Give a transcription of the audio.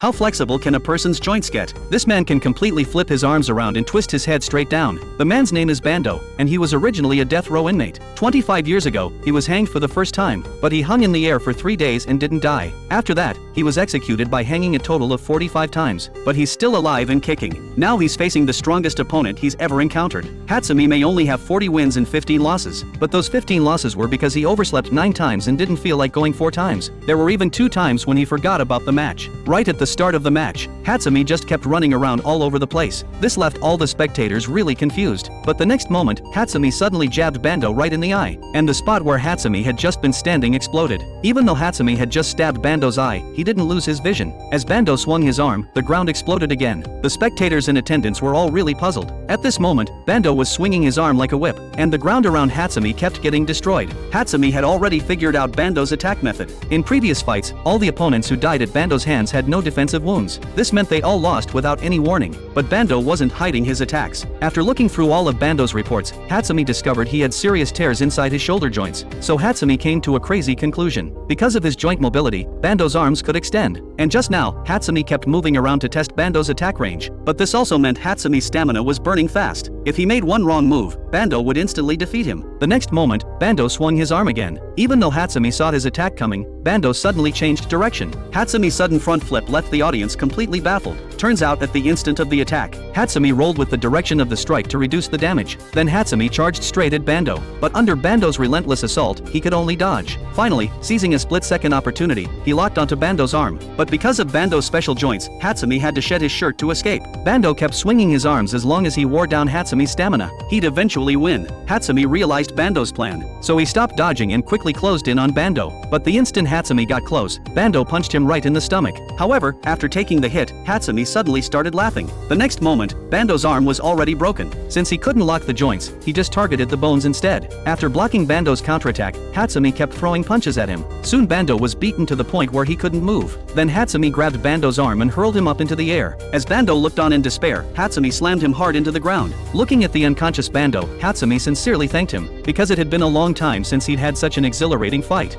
How flexible can a person's joints get? This man can completely flip his arms around and twist his head straight down. The man's name is Bando, and he was originally a death row inmate. 25 years ago, he was hanged for the first time, but he hung in the air for 3 days and didn't die. After that, he was executed by hanging a total of 45 times, but he's still alive and kicking. Now he's facing the strongest opponent he's ever encountered. Hatsumi may only have 40 wins and 15 losses, but those 15 losses were because he overslept 9 times and didn't feel like going 4 times. There were even 2 times when he forgot about the match. Right at the start of the match, Hatsumi just kept running around all over the place. This left all the spectators really confused, but the next moment, Hatsumi suddenly jabbed Bando right in the eye, and the spot where Hatsumi had just been standing exploded. Even though Hatsumi had just stabbed Bando's eye, he didn't lose his vision. As Bando swung his arm, the ground exploded again. The spectators in attendance were all really puzzled. At this moment, Bando was swinging his arm like a whip, and the ground around Hatsumi kept getting destroyed. Hatsumi had already figured out Bando's attack method. In previous fights, all the opponents who died at Bando's hands had no defensive wounds. This meant they all lost without any warning, but Bando wasn't hiding his attacks. After looking through all of Bando's reports, Hatsumi discovered he had serious tears inside his shoulder joints, so Hatsumi came to a crazy conclusion. Because of his joint mobility, Bando's arms could extend. And just now, Hatsumi kept moving around to test Bando's attack range, but this also meant Hatsumi's stamina was burning fast. If he made one wrong move, Bando would instantly defeat him. The next moment, Bando swung his arm again. Even though Hatsumi saw his attack coming, Bando suddenly changed direction. Hatsumi's sudden front flip left the audience completely baffled. Turns out at the instant of the attack, Hatsumi rolled with the direction of the strike to reduce the damage. Then Hatsumi charged straight at Bando, but under Bando's relentless assault, he could only dodge. Finally, seizing a split-second opportunity, he locked onto Bando's arm, but because of Bando's special joints, Hatsumi had to shed his shirt to escape. Bando kept swinging his arms as long as he wore down Hatsumi's stamina. He'd eventually win. Hatsumi realized Bando's plan, so he stopped dodging and quickly closed in on Bando. But the instant Hatsumi got close, Bando punched him right in the stomach. However, after taking the hit, Hatsumi suddenly started laughing. The next moment, Bando's arm was already broken. Since he couldn't lock the joints, he just targeted the bones instead. After blocking Bando's counterattack, Hatsumi kept throwing punches at him. Soon Bando was beaten to the point where he couldn't move. Then Hatsumi grabbed Bando's arm and hurled him up into the air. As Bando looked on in despair, Hatsumi slammed him hard into the ground. Looking at the unconscious Bando, Hatsumi sincerely thanked him, because it had been a long time since he'd had such an exhilarating fight.